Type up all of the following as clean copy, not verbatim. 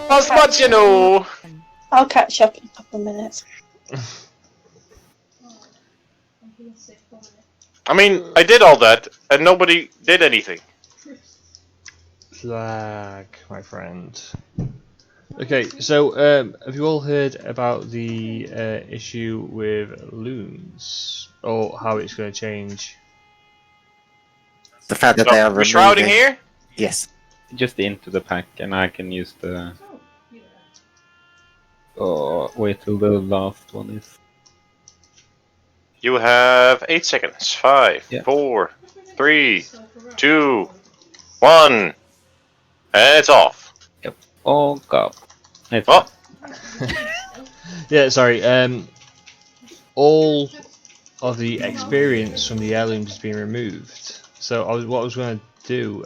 As much you know. I'll catch up in a couple of minutes. I mean, I did all that, and nobody did anything. Lag, my friend. Okay, so have you all heard about the issue with looms, or how it's going to change? The fact that they are removing... Shrouding here? Yes. Just into the pack, and I can use the... Oh, wait till the last one is... You have 8 seconds. 5, Yeah. 4, 3, 2, 1. And it's off. Yep. Oh god. It's Oh. Yeah, sorry. All of the experience from the heirlooms has been removed. So what I was going to do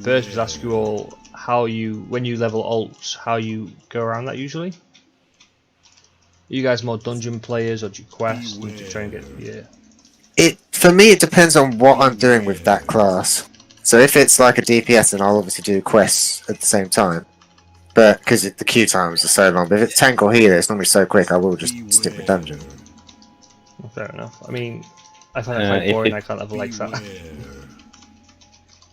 first was ask you all how you, when you level alts, how you go around that usually. Are you guys more dungeon players, or do you quest and do you try and get For me, it depends on what I'm doing with that class. So if it's like a DPS, then I'll obviously do quests at the same time. But because the queue times are so long. But if it's tank or healer, it's normally so quick. I will just stick with dungeon. Well, fair enough. I mean, I find it quite boring. I can't level like that.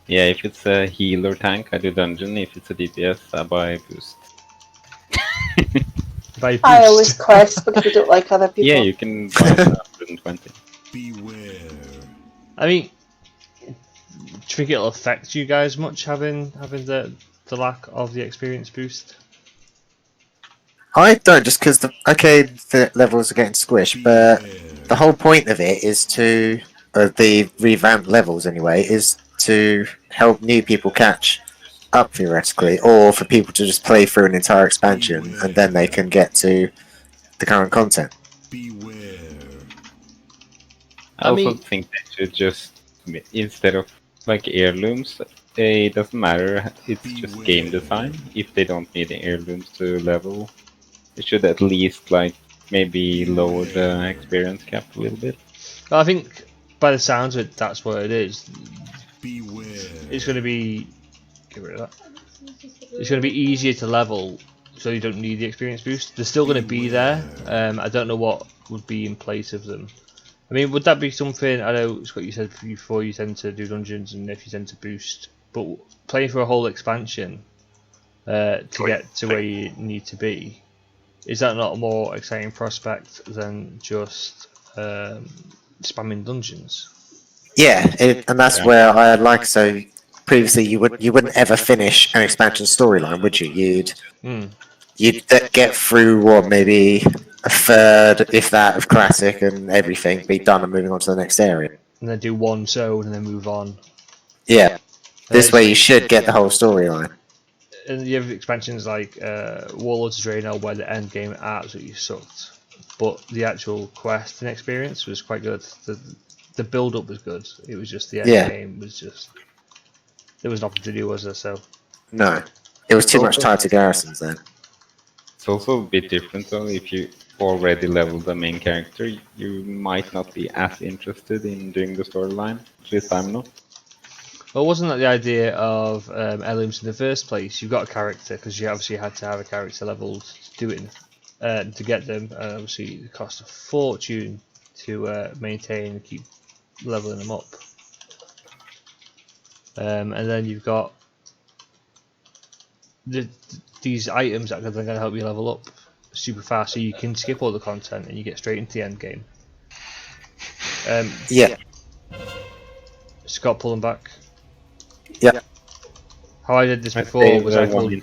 Yeah, if it's a healer tank, I do dungeon. If it's a DPS, I buy boost. I always quest because I don't like other people. Yeah, you can buy 120. Beware. I mean, do you think it'll affect you guys much having the lack of the experience boost? I don't, just because the levels are getting squished, but the whole point of it is to, the revamped levels anyway, is to help new people catch up theoretically, or for people to just play through an entire expansion and then they can get to the current content. Beware. I also think they should just, instead of like heirlooms, it doesn't matter, it's just game design. If they don't need the heirlooms to level, they should at least like maybe lower the experience cap a little bit. Well, I think by the sounds of it, that's what it is. Beware. It's going to be, get rid of that. It's going to be easier to level, so you don't need the experience boost. They're still going to be there. I don't know what would be in place of them. I mean, would that be something? I know Scott, you said before you tend to do dungeons and if you tend to boost, but playing for a whole expansion to get to where you need to be, is that not a more exciting prospect than just spamming dungeons? Yeah, and that's where I like, so previously you wouldn't ever finish an expansion storyline, would you? You'd get through what, maybe a third, if that, of classic and everything, be done and moving on to the next area. And then do one zone and then move on. Yeah, this way you should get the whole storyline. And you have expansions like Warlords of Draenor where the end game absolutely sucked, but the actual quest and experience was quite good. The build up was good. It was just the end game was just, there was nothing to do, was there? So no, it was too much tied to garrisons then. It's also a bit different though. If you already leveled the main character, you might not be as interested in doing the storyline. At least I'm not. Well, wasn't that the idea of heirlooms in the first place? You've got a character because you obviously had to have a character leveled to do it, to get them. Obviously, it cost a fortune to maintain and keep leveling them up. And then you've got these items that are going to help you level up super fast, so you can skip all the content and you get straight into the end game. Yeah. Scott, pull them back. Yeah. How I did this before was I pulled.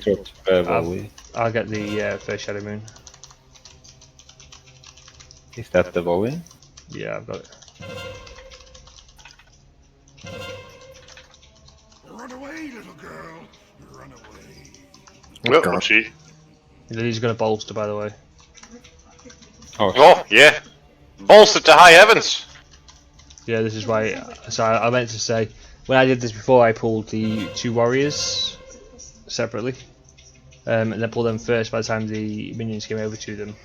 Volley. I'll get the first Shadow Moon. Is that the volley? Yeah, I've got it. Run away, little girl. Run away. Well, God. she. He's going to bolster, by the way. Oh, yeah. Bolstered to high heavens. Yeah, this is why. So I meant to say, when I did this before, I pulled the 2 warriors separately, and then pulled them first by the time the minions came over to them.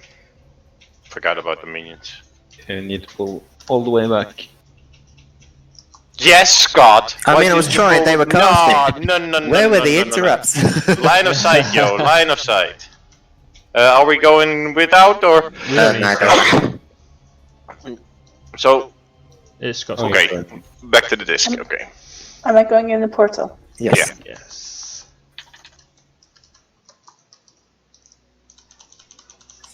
Forgot about the minions. You need to pull all the way back. Yes, Scott. I Why mean, I was did you trying, go- they were No, casting. no. Where were no, the no, no. interrupts? Line of sight, yo. Line of sight. Are we going without or? We don't No, need don't. So, It's Scott's Oh, okay. yeah. Back to the disc. Okay. Am I going in the portal? Yes. Yes.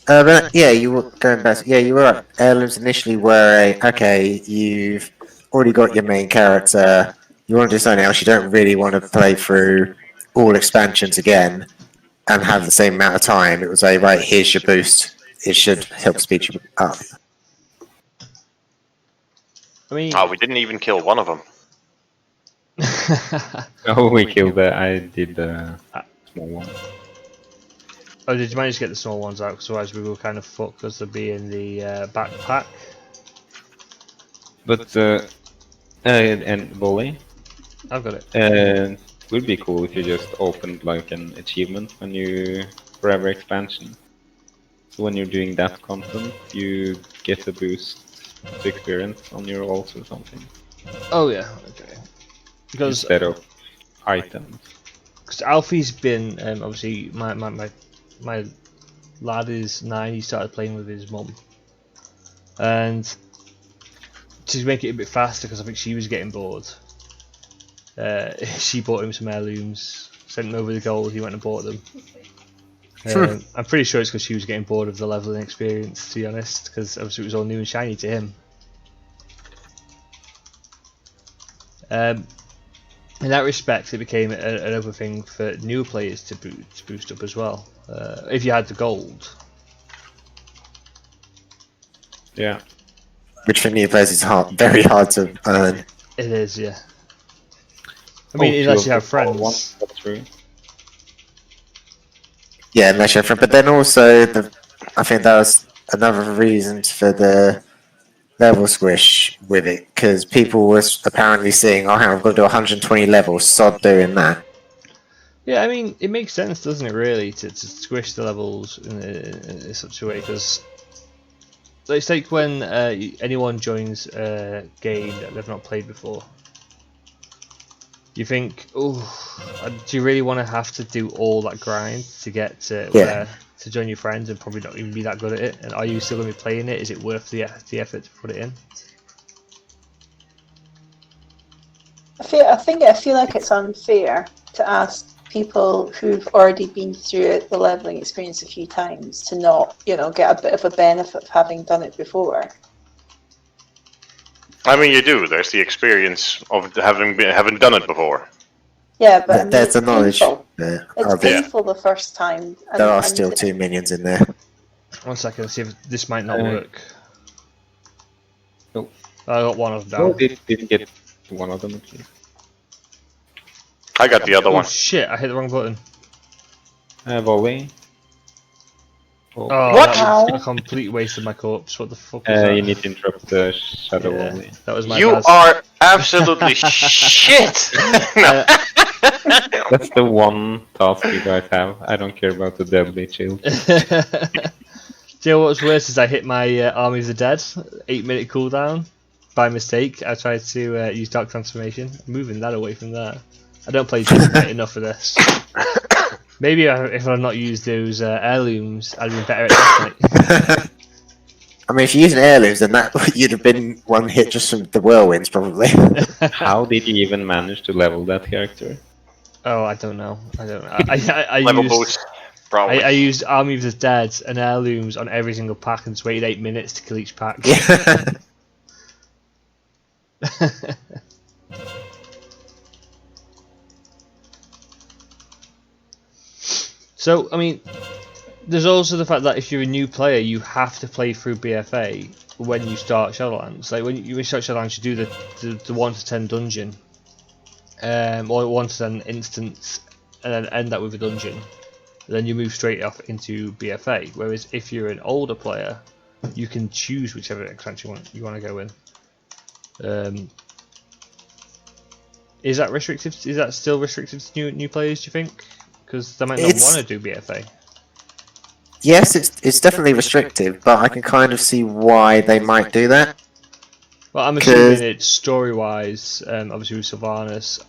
But yeah, you were going back. Yeah, you were right. Heirlooms initially were okay. You've already got your main character. You want to do something else. You don't really want to play through all expansions again and have the same amount of time. It was a right. Here's your boost. It should help speed you up. I mean, Oh, we didn't even kill one of them. Oh, we killed the. I did the small one. oh, did you manage to get the small ones out? Because otherwise we were kind of fucked because they'd be in the backpack. But and volley. I've got it. It would be cool if you just opened like an achievement when you for every expansion. So when you're doing that content, you get a boost to experience on your ults or something Oh yeah, okay. Because instead of items. Alfie's been obviously my lad is 9. He started playing with his mum, and to make it a bit faster because I think she was getting bored. She bought him some heirlooms, sent him over the gold. He went and bought them. I'm pretty sure it's because she was getting bored of the leveling experience, to be honest, because obviously it was all new and shiny to him. In that respect, it became another thing for newer players to boost up as well. If you had the gold. Yeah. Which for new players is very hard to earn. It is, yeah. I mean, unless you have friends. That's true. Yeah, unless you're friend. But then also, I think that was another reason for the level squish with it, because people were apparently seeing, oh, hang on, I've got to do 120 levels, sod doing that. Yeah, I mean, it makes sense, doesn't it, really, to squish the levels in such a way, because it's like when anyone joins a game that they've not played before. You think, oh, do you really want to have to do all that grind to get to join your friends and probably not even be that good at it? And are you still going to be playing it? Is it worth the effort to put it in? I feel like it's unfair to ask people who've already been through the leveling experience a few times to not, get a bit of a benefit of having done it before. I mean, you do. There's the experience of having done it before. Yeah, but I mean, There's it's the knowledge painful. there. It's painful the first time. There are still 2 minions in there. 1 second, see if this might not Uh, work. Nope. I got one of them No, down. didn't get one of them at least. I got the other Oh one. shit, I hit the wrong button. Volley. Oh, What? that was a complete waste of my corpse. What the fuck was that? You need to interrupt the shadow Yeah, volley. that was my You bad. are absolutely shit. No. That's the one task you guys have. I don't care about the deadly shield. Do you know what's worse is I hit my Army of the Dead 8-minute cooldown by mistake. I tried to use Dark Transformation, moving that away from there. I don't play Judgment enough for this. Maybe if I'd not used those heirlooms, I'd been better at that. I mean, if you're using heirlooms, then that you'd have been one hit just from the whirlwinds, probably. How did you even manage to level that character? Oh, I don't know. I Level used, boost. Probably. I used Army of the Dead and heirlooms on every single pack and just waited 8 minutes to kill each pack. Yeah. So, I mean, there's also the fact that if you're a new player, you have to play through BFA when you start Shadowlands. Like when you start Shadowlands, you do the 1 to 10 dungeon, or 1 to 10 instance, and then end that with a dungeon. Then you move straight off into BFA. Whereas if you're an older player, you can choose whichever expansion you want to go in. Is that restrictive? Is that still restricted to new players? Do you think? Because they might not want to do BFA. Yes, it's definitely restrictive, but I can kind of see why they might do that. Well, I'm assuming it's story-wise. Obviously, with Sylvanas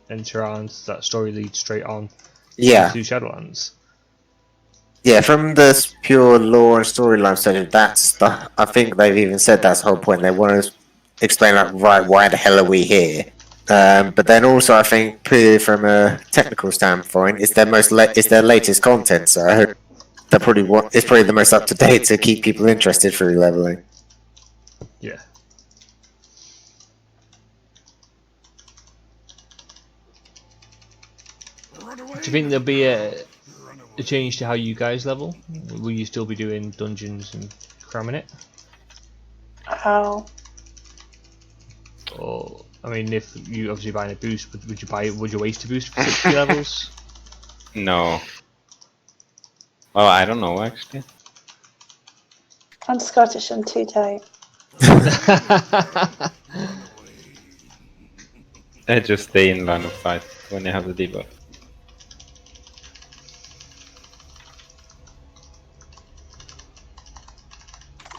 and Tyrannus, that story leads straight on Yeah. to Shadowlands. Yeah, from the pure lore and storyline section, I think they've even said that's the whole point. They want to explain, like, right, why the hell are we here? But then also, I think, purely from a technical standpoint, it's their latest content. So I hope it's probably the most up to date to keep people interested through leveling. Yeah. Do you think there'll be a change to how you guys level? Will you still be doing dungeons and cramming it? How? Or, I mean, if you obviously buying a boost, would you waste a boost for 60 levels? No. Oh, I don't know actually. I'm Scottish and too tight. I just stay in line of sight when you have the debuff.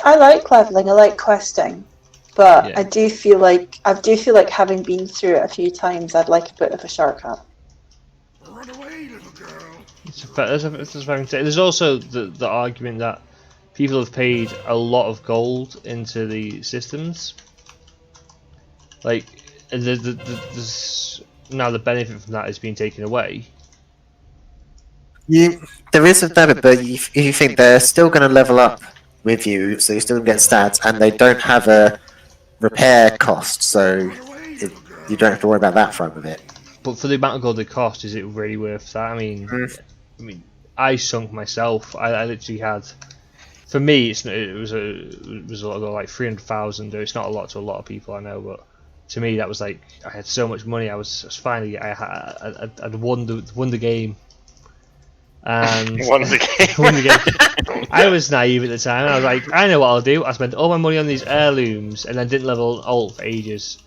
I like leveling. I like questing, but Yeah. I do feel like having been through it a few times, I'd like a bit of a shortcut. Run away, little girl. There's also the argument that people have paid a lot of gold into the systems. Like, there's now the benefit from that is being taken away. There is a benefit, but you think they're still going to level up with you, so you still get stats, and they don't have a repair cost, so you don't have to worry about that front of it. But for the amount of gold they cost, is it really worth that? I mean, I sunk myself. I literally had. For me, it was a lot of gold, like 300,000. It's not a lot to a lot of people I know, but to me that was like I had so much money. I'd won the game. And Won the game. I was naive at the time. I was like, I know what I'll do. I spent all my money on these heirlooms and then didn't level alt for ages.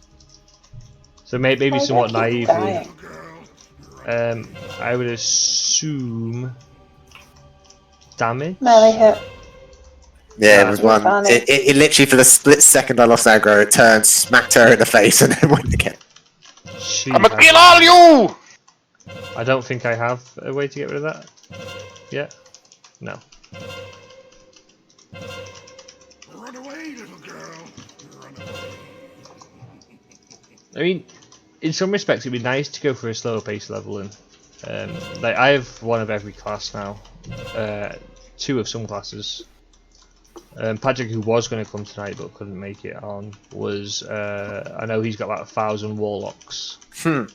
So maybe somewhat naively. I would assume damage. Melee hit. Yeah, it was one. It literally for the split second I lost aggro, it turned, smacked her in the face, and then went again. I'ma kill all you! I don't think I have a way to get rid of that. Yeah. No. Run away, little girl. Run away. I mean, in some respects, it'd be nice to go for a slower pace leveling. Like I have one of every class now, 2 of some classes. Patrick, who was going to come tonight but couldn't make it on, was I know he's got about 1,000 warlocks. And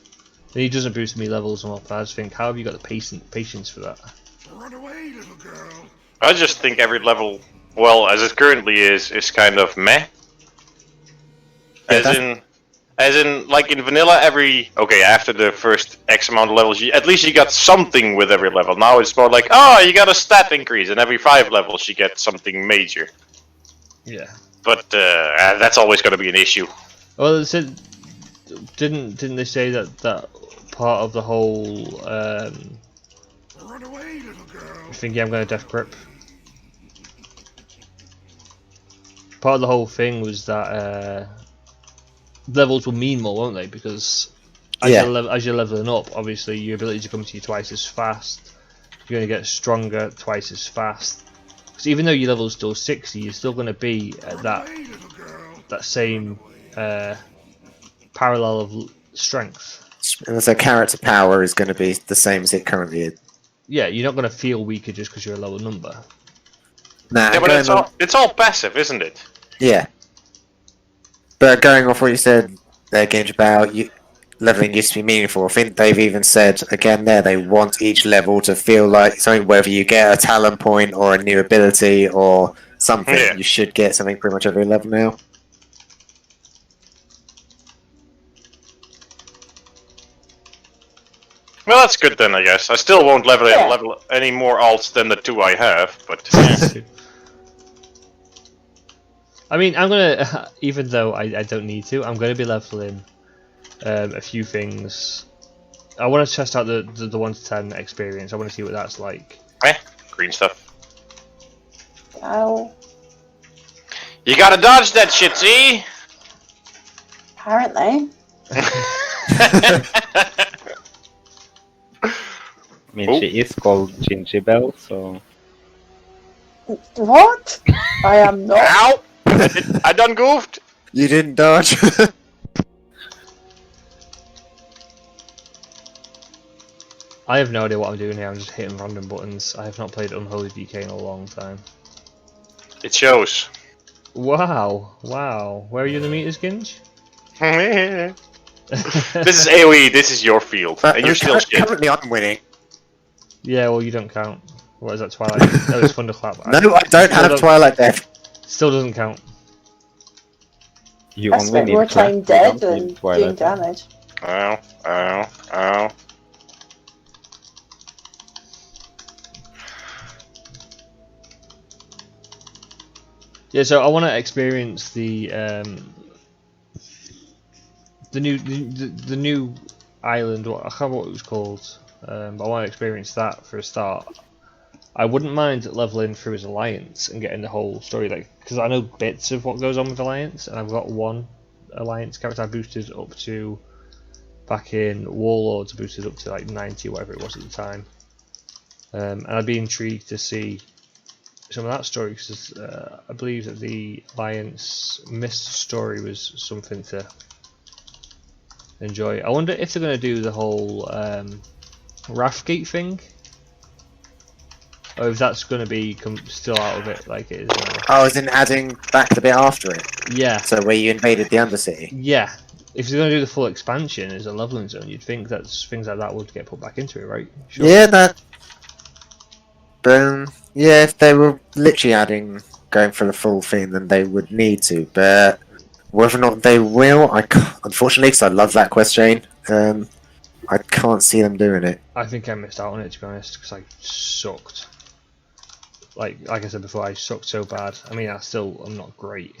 he doesn't boost me levels and all that. I just think, how have you got the patience for that? Run away, little girl. I just think every level, well, as it currently is kind of meh. As in, like in vanilla, after the first X amount of levels, at least you got something with every level. Now it's more like, oh, you got a stat increase, and every 5 levels you get something major. Yeah. But that's always going to be an issue. Well, it said, didn't they say that part of the whole Run away, little girl. thinking I'm going to death grip? Part of the whole thing was that levels will mean more, won't they? Because as you're leveling up, obviously your ability to come to you twice as fast. You're going to get stronger twice as fast. Because even though your level's still 60, you're still going to be at that same parallel of strength. And so character power is going to be the same as it currently is. Yeah, you're not going to feel weaker just because you're a lower number. Nah, Yeah, but it's all passive, isn't it? Yeah. But going off what you said there, Games about leveling used to be meaningful, I think they've even said again there they want each level to feel like something, whether you get a talent point or a new ability or something, you should get something pretty much every level now. Well, that's good then, I guess. I still won't level any more alts than the 2 I have, but yeah. I mean, I'm gonna, even though I don't need to, I'm gonna be leveling a few things. I want to test out the 1 to 10 experience. I want to see what that's like. Green stuff. Ow. You gotta dodge that shit, see? Apparently. I mean, Oh. she is called Gingy Bell, so What? I am not. Ow! I done goofed. You didn't dodge. I have no idea what I'm doing here. I'm just hitting random buttons. I have not played Unholy DK in a long time. It shows. Wow, wow. Where are you in the meters, Ginge? This is AoE. This is your field, and you're still shit. Currently, I'm winning. Yeah, well, you don't count. What is that, Twilight? Oh, it's Thunderclap. No, I don't have Twilight Death. Still doesn't count. you I only spent need more clap, time you dead don't than need Twilight. doing damage. Ow, ow, ow. Yeah, so I want to experience the new island. I can't remember what it was called, but I want to experience that for a start. I wouldn't mind leveling through as Alliance and getting the whole story, like, because I know bits of what goes on with Alliance, and I've got one Alliance character I boosted up to back in Warlords, boosted up to like 90, whatever it was at the time, and I'd be intrigued to see some of that story, because I believe that the Alliance Myst story was something to enjoy. I wonder if they're going to do the whole Wrathgate thing, or if that's going to be still out of it like it is now. Oh, as in adding back the bit after it. Yeah, So where you invaded the Undercity. yeah. If they're going to do the full expansion as a leveling zone, you'd think that things like that would get put back into it, right? Sure. Yeah, that. Yeah, if they were literally going for the full thing, then they would need to. But whether or not they will, unfortunately, because I love that quest chain, I can't see them doing it. I think I missed out on it, to be honest, because I sucked. Like I said before, I sucked so bad. I mean, I'm not great.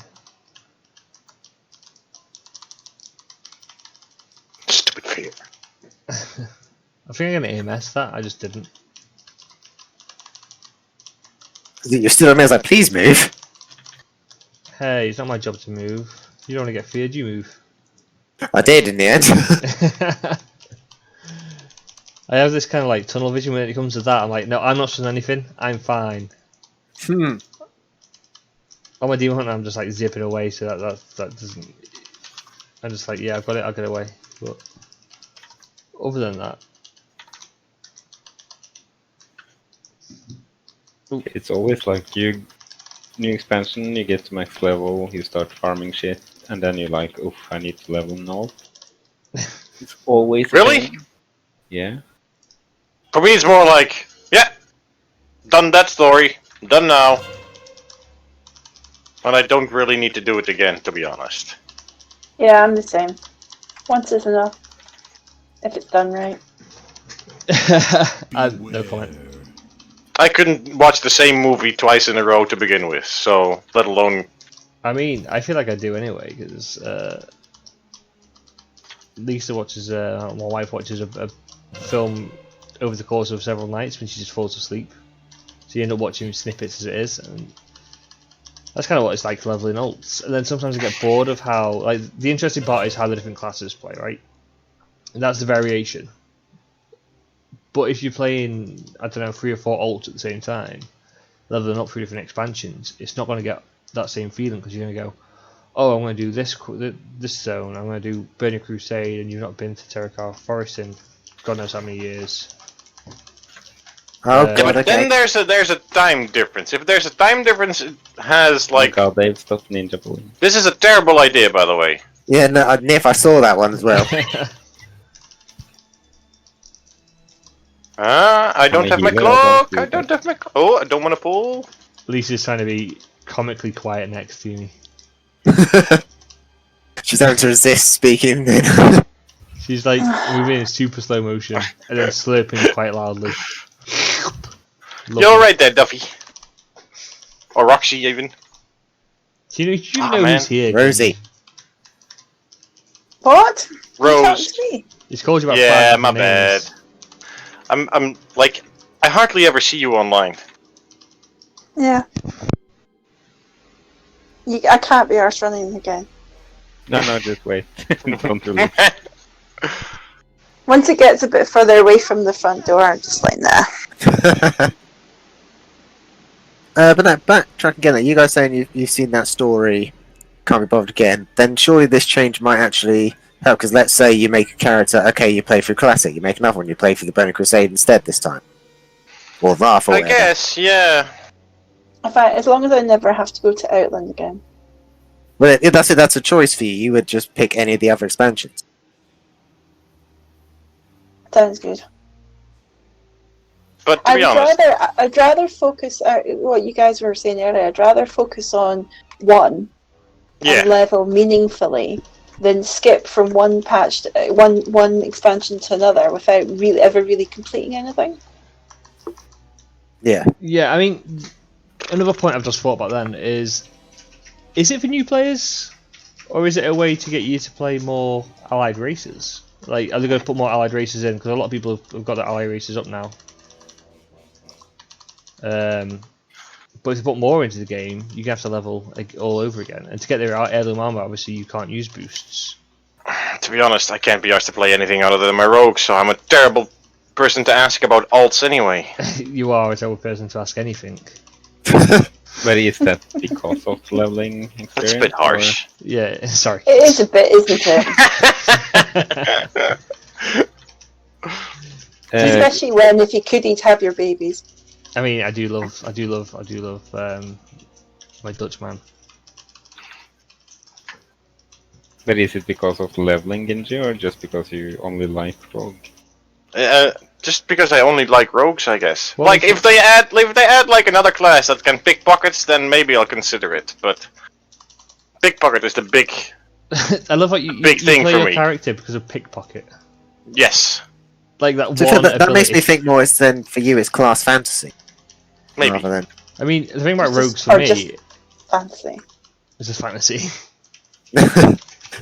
Stupid fear. I think I'm gonna AMS that. I just didn't. You're still amazed, like, please move. Hey, it's not my job to move. You don't want to get feared, you move. I did in the end. I have this kind of like tunnel vision when it comes to that. I'm like, no, I'm not doing anything. I'm fine. On my demon hunt, I'm just like zipping away, so that doesn't. I'm just like, yeah, I've got it. I'll get away. But other than that, It's always like new expansion, you get to max level, you start farming shit, and then you're like, oof, I need to level now. It's always the Really? same. Yeah. For me, it's more like, yeah, done that story, done now, and I don't really need to do it again, to be honest. Yeah, I'm the same. Once is enough. If it's done right. no comment. I couldn't watch the same movie twice in a row to begin with, so let alone. I mean, I feel like I do anyway, because Lisa watches, my wife watches a film over the course of several nights when she just falls asleep. So you end up watching snippets as it is, and that's kind of what it's like leveling ults. And then sometimes I get bored of how, like, the interesting part is how the different classes play, right? And that's the variation. But if you're playing, I don't know, 3 or 4 ults at the same time, leveling up through different expansions, it's not going to get that same feeling, because you're going to go, oh, I'm going to do this zone, I'm going to do Burning Crusade, and you've not been to Terracar Forest in God knows how many years. Oh Yeah, god, But then okay. there's a time difference. If there's a time difference, it has like. God, they've stopped ninja bullying. This is a terrible idea, by the way. Yeah, no, Nif, I saw that one as well. I don't have my healer, cloak. I I don't don't have my cloak. Oh, I don't want to pull. Lisa's trying to be comically quiet next to me. She's having to resist speaking then. She's like moving in super slow motion and then slurping quite loudly. You're right there, Duffy. Or Roxy, even. Do you Aw, know man. who's here? Rosie. What? You Rose. talking to me? He's called you about Yeah, 5 my different names. bad. I'm like, I hardly ever see you online. Yeah. I can't be arsed running again. No, just wait. Don't release. Once it gets a bit further away from the front door, I'm just like, nah. But no, backtrack again. You guys saying you've seen that story, can't be bothered again. Then surely this change might actually help. Because let's say you make a character. Okay, you play through Classic. You make another one. You play through the Burning Crusade instead this time. Or Wrath, or I whatever. guess, yeah. In fact, as long as I never have to go to Outland again. Well, that's a choice for you. You would just pick any of the other expansions. Sounds good. But to be honest, I'd rather focus what you guys were saying earlier. I'd rather focus on one yeah. and level meaningfully than skip from one patch, one expansion to another without ever really completing anything. Yeah. Yeah, I mean, another point I've just thought about then is it for new players, or is it a way to get you to play more allied races? Like, are they going to put more allied races in? Because a lot of people have got their allied races up now. But if you put more into the game, you have to level like, all over again. And to get their heirloom armor, obviously you can't use boosts. To be honest, I can't be asked to play anything other than my rogue, so I'm a terrible person to ask about alts anyway. You are a terrible person to ask anything. But is that because of leveling experience? That's a bit harsh. Yeah, sorry. It is a bit, isn't it? Especially when, if you could, eat have your babies. I mean, I do love my Dutchman. But is it because of leveling Genji, or just because you only like rogue? Just because I only like rogues, I guess. Well, like if they add like another class that can pickpockets, then maybe I'll consider it. But pickpocket is the big I love what you Big thing play for your me. character because of pickpocket. yes, Like that So one. that makes me ability. think more. Then for you, it's class fantasy. maybe. Rather than I mean, the thing about It's rogues just- for or me just- Fancy. is just fantasy.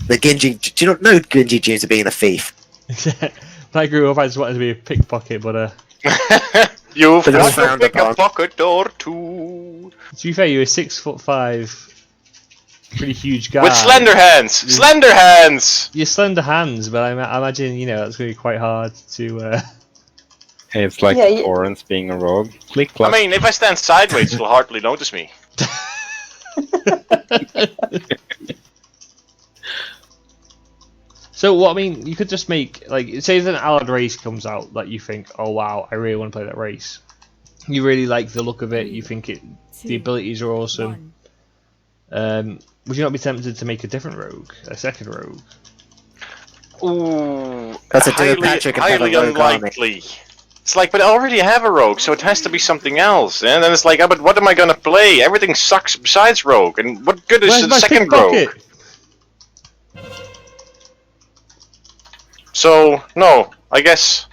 the Genji. Do you not know Genji due to being a thief? When I grew up, I just wanted to be a pickpocket, but You've But it's got to frowned pick a upon. pocket or two. to be fair, you're a 6'5", pretty huge guy With slender hands! Slender hands! You're slender hands, but I imagine that's going to be quite hard to. It's like Yeah, you- Torrance being a rogue. Click, I clack. mean, if I stand sideways, you'll hardly notice me. So what I mean, you could just make like say if an allied race comes out that you think, oh wow, I really want to play that race. You really like the look of it. You think the abilities are awesome. Would you not be tempted to make a different rogue, a second rogue? Ooh, That's a dude Patrick and have a highly rogue army. unlikely. It's like, but I already have a rogue, so it has to be something else. And then it's like, but what am I gonna play? Everything sucks besides rogue, and what good is Where's the my second pickpocket? rogue? So no, I guess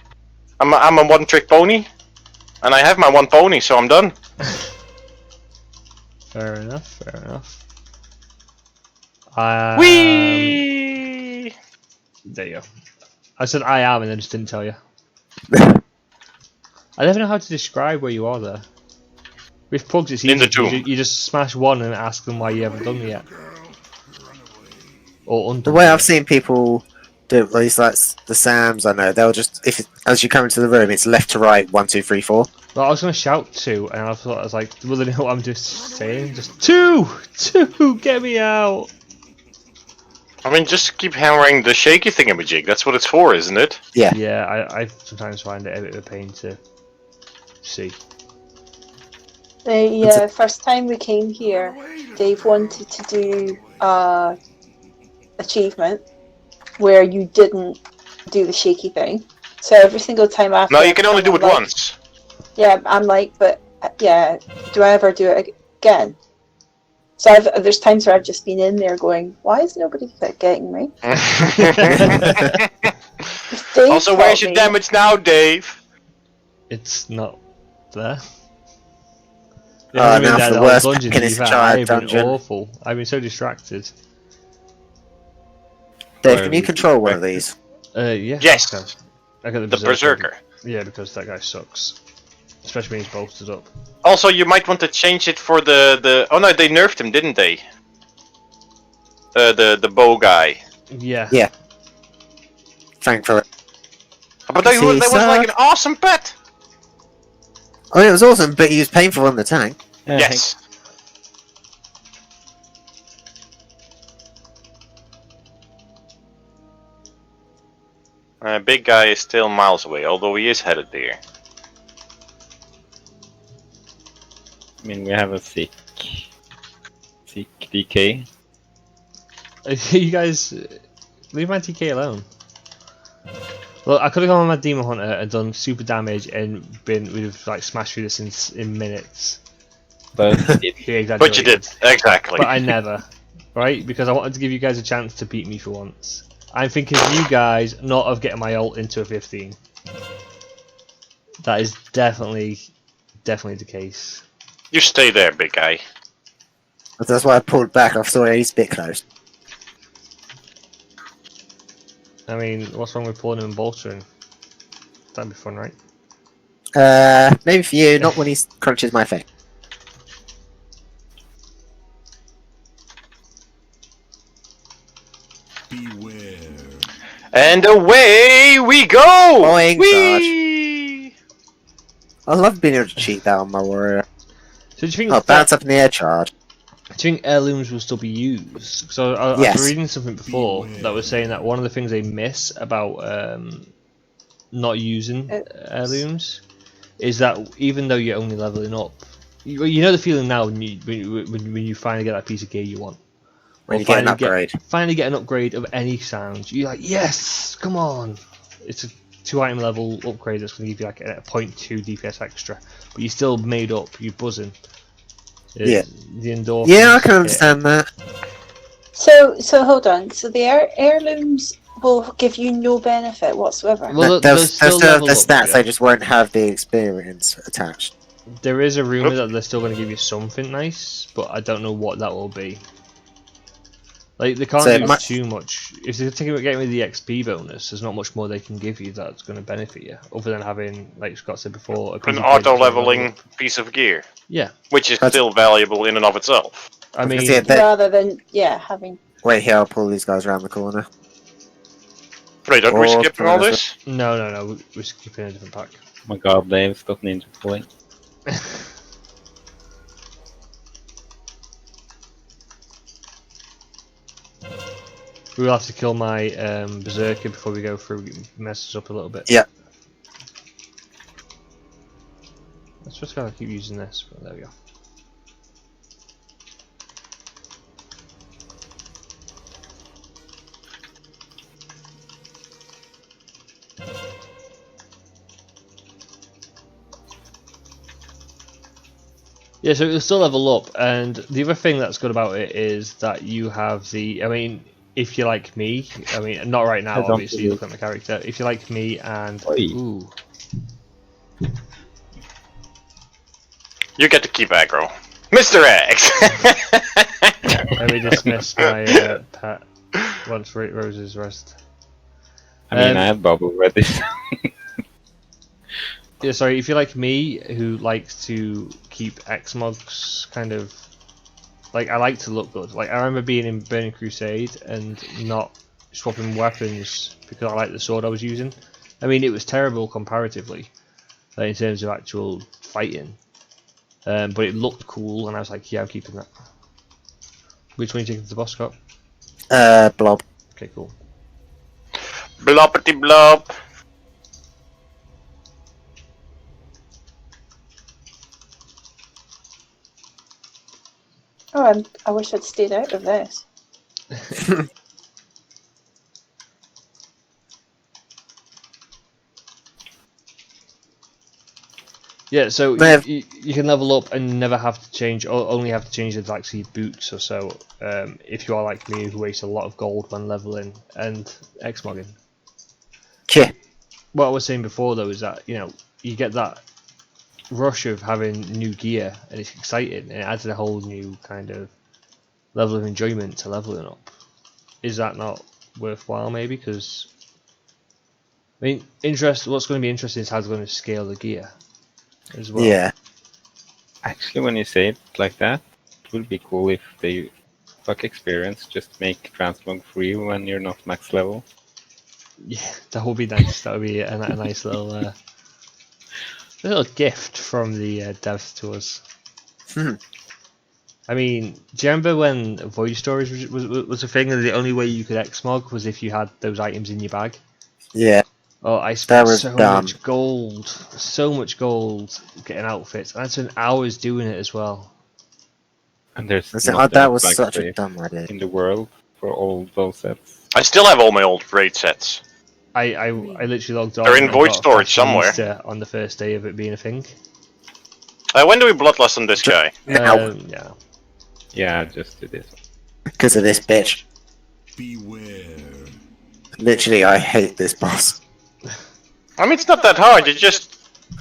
I'm a one-trick pony, and I have my one pony, so I'm done. Fair enough. Fair enough. Whee! There you go. I said I am, and then just didn't tell you. I never know how to describe where you are there. With pugs, it's easy. In the tomb. You just smash one and ask them why you haven't done it yet. Or undone The way it. I've seen people do it, at least like the Sams, I know they'll just as you come into the room, it's left to right, 1, 2, 3, 4. Well, I was gonna shout two, and I thought I was like, well, they know what I'm just saying. Just two, get me out. I mean, just keep hammering the shaky thingamajig. That's what it's for, isn't it? Yeah. Yeah, I sometimes find it a bit of a pain to see. The first time we came here, Dave wanted to do achievement where you didn't do the shaky thing. So every single time after. No, you can only do it I'm like- once. Yeah, I'm like, but yeah, do I ever do it again? So there's times where I've just been in there going, why is nobody getting me? Dave Also, where's your taught me- damage now, Dave? It's not there. Oh, I've been now there for the the whole worst dungeon, pack in to be his fair. child I've been dungeon. awful. I've been so distracted. Dave, can you control one of these? Yeah. Yes. Okay. I got The Berserker. Yeah, because that guy sucks. Especially when he's bolstered up. Also, you might want to change it for the. Oh no, they nerfed him, didn't they? the bow guy. Yeah. Yeah. Thankfully. But that was like an awesome pet. Oh, it was awesome, but he was painful on the tank. Yes. Big guy is still miles away, although he is headed there. I mean, we have a sick DK. You guys leave my TK alone. Well, I could have gone on my Demon Hunter and done super damage and would have like smashed through this in minutes. But But you did, exactly. But I never, right? Because I wanted to give you guys a chance to beat me for once. I'm thinking of you guys, not of getting my ult into a 15. That is definitely the case. You stay there, big guy. That's why I pulled back. I saw he's a bit close. I mean, what's wrong with pulling him and bolstering? That'd be fun, right? Maybe for you, not when he crunches my face. Beware. And away we go! Boing, Whee! I love being able to cheat that on my warrior. So do you think Oh, bounce up in the air charge. do you think heirlooms will still be used? So I Yes. was reading something before that was saying that one of the things they miss about not using heirlooms is that even though you're only leveling up, you know the feeling now when you finally get that piece of gear you want. When Or you get an finally upgrade. Finally get an upgrade of any sound. You're like, yes, come on. It's a 2-item level upgrade that's going to give you like a 0.2 DPS extra, but you still made up. You're buzzing. Yeah. The endorphins. Yeah, I can understand that. So hold on. So the heirlooms will give you no benefit whatsoever. Well, They'll they'll still still have the level up, stats, yeah. they just won't have the experience attached. There is a rumor that they're still going to give you something nice, but I don't know what that will be. Like they can't So do my- too much. If they're getting rid of the XP bonus, there's not much more they can give you that's going to benefit you, other than having, like Scott said before, a piece An of gear that's gonna auto-leveling level up. piece of gear. Yeah, Which is That's- still valuable in and of itself. I mean, Because, yeah, they- Rather than having. Wait here, I'll pull these guys around the corner. Wait, aren't we Or skipping all turn this? no, we're skipping a different pack. oh my god, they've got ninja point. We'll have to kill my berserker before we go through. Mess us up a little bit. Yeah. Let's just gotta keep using this. But there we go. Yeah, so it'll still level up, and the other thing that's good about it is that you have the. I mean, if you're like me, I mean, not right now, I don't obviously, believe- look at my character. If you're like me and. Oi. Ooh. You get to keep aggro. Mr. X! Let me dismiss my pet once Rose's rest. I mean, Um, I had bubble ready. Yeah, sorry, if you're like me, who likes to keep Xmogs kind of... Like, I like to look good. Like, I remember being in Burning Crusade and not swapping weapons because I liked the sword I was using. I mean, it was terrible comparatively, in terms of actual fighting. But it looked cool, and I was like, yeah, I'm keeping that. Which one are you taking to the boss, Scott? Blob. Okay, cool. Bloppity blob. Oh, I wish I'd stayed out of this. Yeah, so They've- you can level up and never have to change, or only have to change the like your boots or so. If you are like me, who wastes a lot of gold when leveling and Xmogging. Yeah. What I was saying before though is that you get that rush of having new gear and it's exciting and it adds a whole new kind of level of enjoyment to leveling up. Is that not worthwhile? Maybe because I mean, what's going to be interesting is how they're going to scale the gear as well. Yeah. Actually, when you say it like that, it would be cool if they Fuck experience, just make transmog free when you're not max level. Yeah, that would be nice. That would be a nice little gift from the devs to us. I mean, do you remember when void storage was a thing, and the only way you could Xmog was if you had those items in your bag? Yeah. Oh, I That spent was so dumb. much gold getting outfits, and I spent hours doing it as well. And there's I said, not that enough was bag such a space dumb idea. in the world for all those sets. I still have all my old raid sets. I literally logged on. They're in and void got a storage somewhere. fashionista on the first day of it being a thing. When do we bloodlust on this guy? Now, Yeah. Yeah, just do this. because of this bitch. Beware. Literally, I hate this boss. I mean, it's not that hard. You just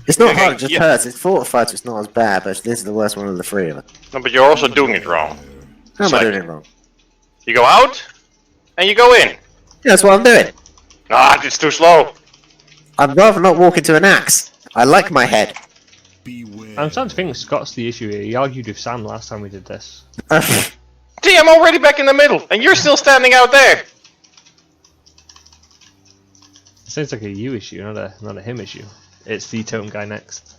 It's not Okay, hard, it just yeah. hurts. It's fortified, so it's not as bad, but this is the worst one of the three of them. no, but you're also doing it wrong. How am I Like- doing it wrong? You go out and you go in. Yeah, that's what I'm doing. Ah, it's too slow. I'd rather not walk into an axe. I like my head. Beware. I'm starting to think Scott's the issue here. He argued with Sam last time we did this. Gee, I'm already back in the middle, and you're still standing out there. It sounds like a you issue, not a him issue. It's the totem guy next.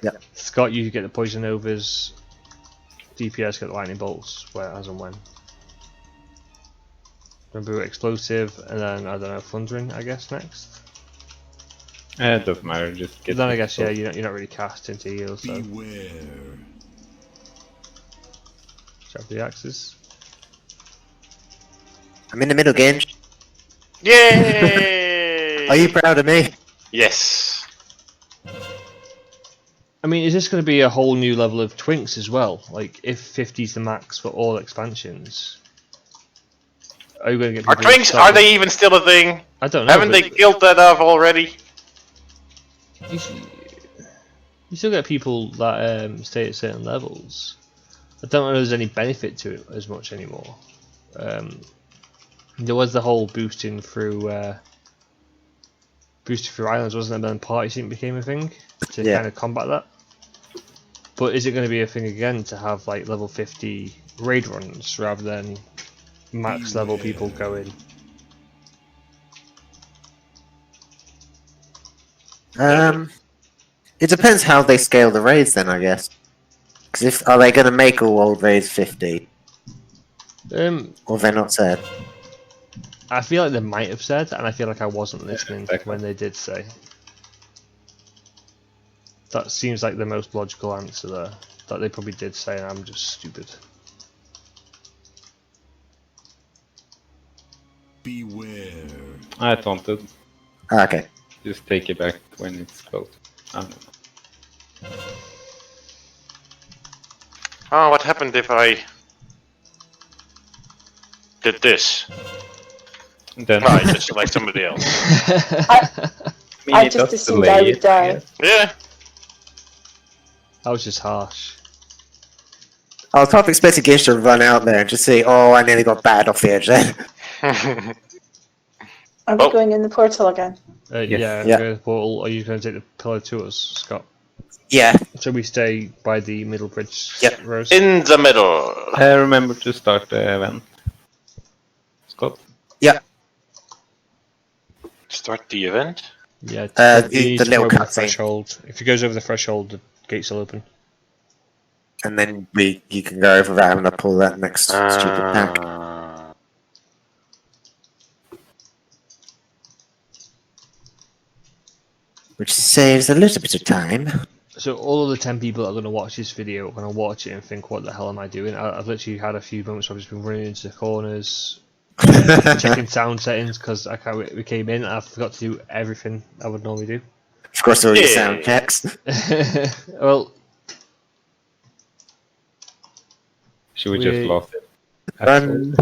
Yep. Scott, you get the poison overs. DPS get the lightning bolts, where as and when. Remember explosive, and then I don't know, thundering. I guess next. It doesn't matter, just get Then I the guess yeah, stuff. you're not really cast into heals, so Beware. sharp the axes. I'm in the middle, Ginge. Yay! Are you proud of me? Yes. I mean, is this going to be a whole new level of twinks as well? Like, if 50 is the max for all expansions, are you going to get Are people who twinks, start are with- they even still a thing? I don't know. Haven't but they killed that off already? You still get people that stay at certain levels. I don't know if there's any benefit to it as much anymore. There was the whole boosting through islands, wasn't there? Then party sync became a thing to Yeah. kind of combat that. But is it going to be a thing again to have like level 50 raid runs rather than max level people going? It depends how they scale the raids then, I guess. Because if are they going to make all old raids 50, or they're not said? I feel like they might have said, and I feel like I wasn't listening exactly. when they did say. That seems like the most logical answer there. That they probably did say, and I'm just stupid. Beware. I taunted. Okay. Just take it back when it's close. I don't know. Oh, what happened if I did this? And then I just select somebody else. I it just does assumed delay I would it, die. guess. Yeah. That was just harsh. I was half expecting Gish to run out there and just see, oh, I nearly got batted off the edge then. Are we Oh. going in the portal again? Yes. Yeah, Yeah. go to the portal. Are you going to take the pillar to us, Scott? Yeah. So we stay by the middle bridge, Yep. Rose? In the middle. Remember to start the event. Scott? Yeah. Start the event. Yeah, The he needs to little go over the cutscene. threshold. If he goes over the threshold, the gates will open. And then you can go over that and pull that next stupid pack. Which saves a little bit of time. So all of the 10 people that are going to watch this video are going to watch it and think, what the hell am I doing? I've literally had a few moments where I've just been running into the corners, checking sound settings, because we came in and I forgot to do everything I would normally do. Of course, all your Yeah. sound checks. Well, Should we We- just lost it? Run.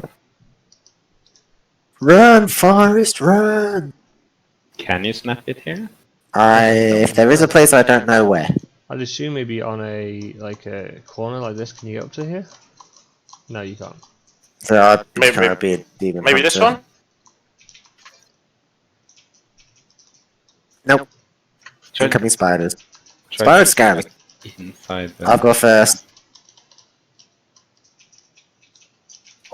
Run, Forest, run! Can you snap it here? If there is a place I don't know where. I'd assume maybe on a corner like this, can you get up to here? No, you can't. So I'd be Maybe- trying to be a demon Maybe this hunter. one? Nope. Try, Incoming spiders. try Spider scan. inside the... I'll go first.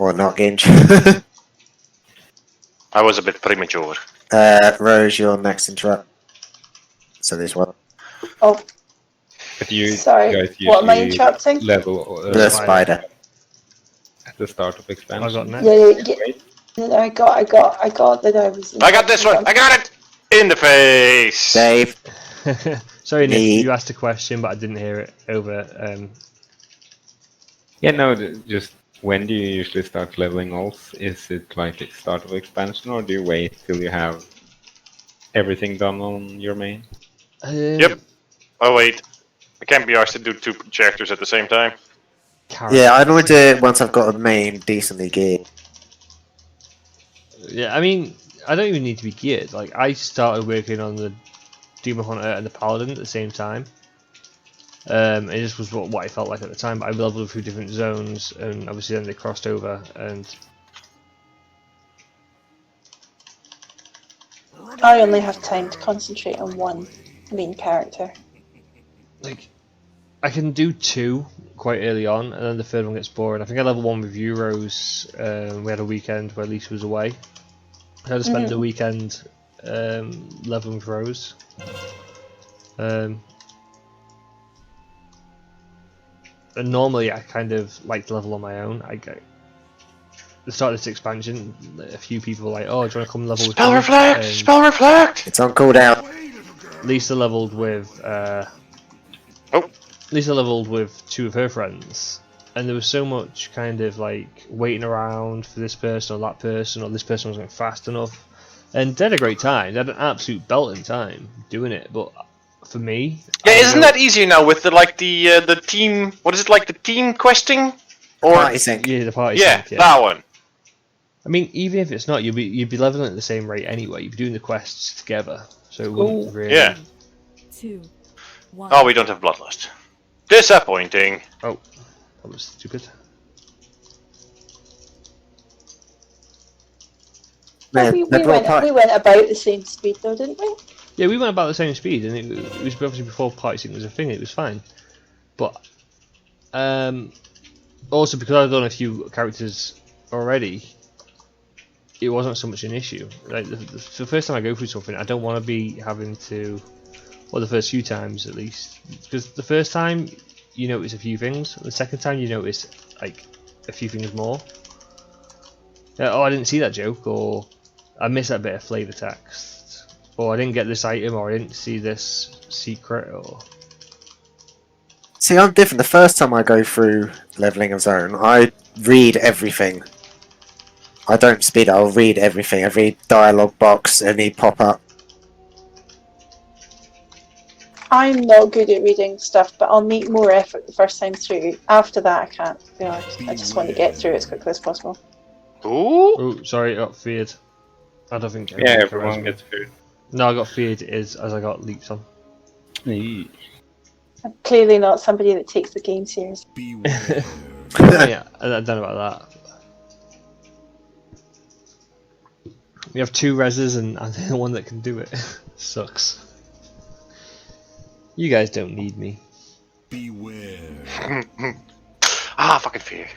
Or not, Ginge. I was a bit premature. Rose, you're next interrupt. So this one. Oh, But you sorry. guys What am I usually interrupting? level The spider. spider. at the start of expansion. I got next. Yeah. I got that I was. I got this one. I got it in the face. Dave. Sorry, Nick, Me. you asked a question, but I didn't hear it over. Yeah, no, just when do you usually start leveling alts? Is it like at the start of expansion, or do you wait till you have everything done on your main? Yep. Oh wait, I can't be asked to do 2 characters at the same time. Yeah, I normally do it once I've got a main decently geared. Yeah, I mean, I don't even need to be geared. Like, I started working on the Demon Hunter and the Paladin at the same time. It just was what I felt like at the time. But I leveled through different zones, and obviously then they crossed over. And I only have time to concentrate on one main character. like, I can do 2 quite early on, and then the third one gets boring. I think I level 1 with Euros. We had a weekend where Lisa was away. I had to spend the weekend leveling with Rose. And normally I kind of like to level on my own. I go the start of this expansion, a few people were like, "Oh, do you want to come level with me?" Spell reflect. And Spell reflect. It's on cooldown. Lisa leveled with Lisa leveled with 2 of her friends, and there was so much kind of like waiting around for this person or that person, or this person wasn't fast enough. And they had a great time. They had an absolute belting time doing it. But for me, Yeah, isn't that easier now with the team? What is it, like the team questing? Or Party sync. Yeah, the party yeah, sync, yeah. that one. I mean, even if it's not, you'd be leveling at the same rate anyway. You'd be doing the quests together, so it wouldn't really. Yeah. 2, 1. Oh, we don't have bloodlust. Disappointing. Oh, that was stupid. Man, we the went party- we went about the same speed though, didn't we? Yeah, we went about the same speed, and it was obviously before party sync was a thing. It was fine, but also because I've done a few characters already, it wasn't so much an issue. Like the first time I go through something, I don't want to be having to, well, the first few times at least, because the first time you notice a few things, the second time you notice like a few things more. Oh, I didn't see that joke, or I missed that bit of flavour text, or I didn't get this item, or I didn't see this secret, or. See, I'm different. The first time I go through leveling a zone, I read everything. I don't speed it, I'll read everything. I read dialogue box, any pop-up. I'm not good at reading stuff, but I'll make more effort the first time through. After that, I can't. You know, I just want to get through it as quickly as possible. Ooh. Oh, sorry, I got feared. I don't think. Yeah, everyone gets food. No, I got feared as I got leaps on. I'm clearly not somebody that takes the game seriously. Beware. Yeah, I don't know about that. We have 2 reses and I'm the one that can do it. Sucks. You guys don't need me. Beware. Ah, fucking fear.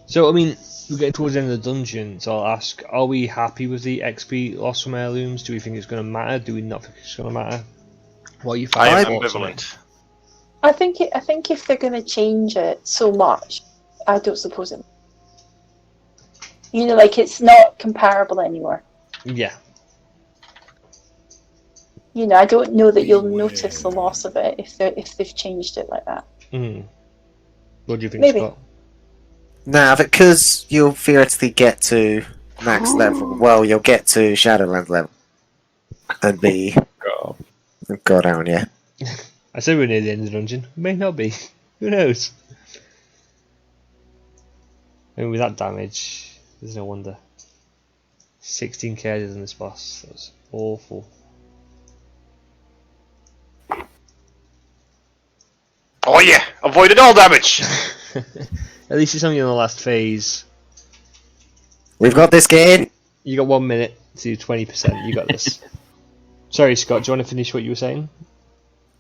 So, I mean, we're getting towards the end of the dungeon, so I'll ask, are we happy with the XP loss from heirlooms? Do we think it's going to matter? Do we not think it's going to matter? What are you I am thoughts on it? ambivalent. I think if they're going to change it so much, I don't suppose it. You know, like it's not comparable anymore. Yeah. You know, I don't know that you'll notice the loss of it if they've changed it like that. What do you think, Maybe. Scott? Now, because you'll theoretically get to max level, well, you'll get to Shadowlands level. And be... Go down, yeah. I said we're near the end of the dungeon. We may not be. Who knows? I mean, with that damage, there's no wonder. 16k in this boss. That's awful. Oh yeah, avoided all damage. At least it's only in the last phase. We've got this game! You got 1 minute to 20%. You got this. Sorry, Scott. Do you want to finish what you were saying?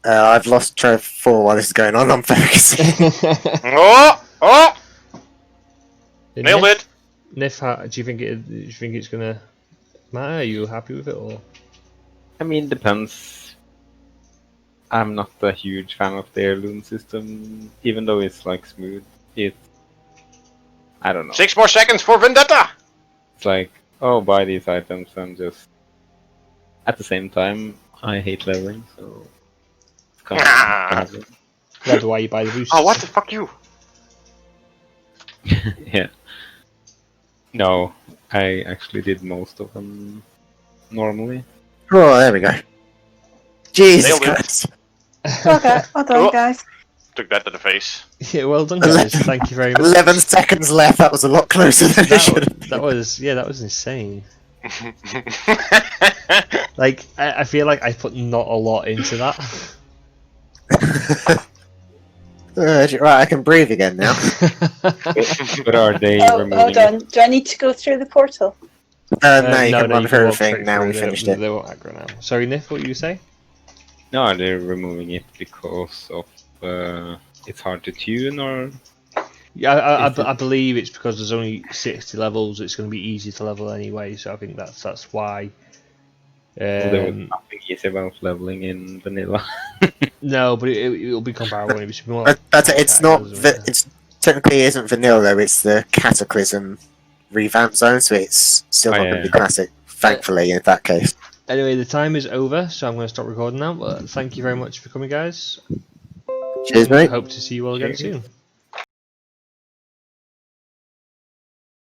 I've lost track of thought while this is going on. I'm focusing. Oh, Didn't nailed you? it. Nif, do you think it's gonna matter? Are you happy with it or? I mean, depends. I'm not a huge fan of the heirloom system, even though it's like smooth. I don't know. 6 more seconds for Vendetta! It's like, oh, buy these items and just. At the same time, I hate leveling, so. It's kind of nice to have That's why you buy the boosts. Oh, what the fuck you? it. Yeah. No, I actually did most of them normally. Oh, there we go. Jesus Nailed it. Christ. Okay, well done, Oh. guys. Took that to the face. Yeah, well done, guys. Thank you very much. 11 seconds left. That was a lot closer than it should have been. That was insane. Like, I feel like I put not a lot into that. Right, I can breathe again now. But are they Oh, removing hold on. Do I need to go through the portal? No, you can run you through walk straight everything now. through. We They finished don't- it. They won't aggro now. Sorry, Nif, what you say? No, are they removing it because of it's hard to tune, or Yeah, Is it- I believe it's because there's only 60 levels. It's going to be easy to level anyway, so I think that's why. well, there was nothing easy about leveling in vanilla? No, but it'll be comparable. It should be more like But it's not. characters, isn't it? It's technically isn't vanilla though. It's the Cataclysm revamp zone, so it's still Oh, not yeah. going to be classic. Thankfully, in that case. Anyway, the time is over, so I'm going to stop recording now. Thank you very much for coming, guys. Cheers, mate. Hope to see you all again Cheers. soon.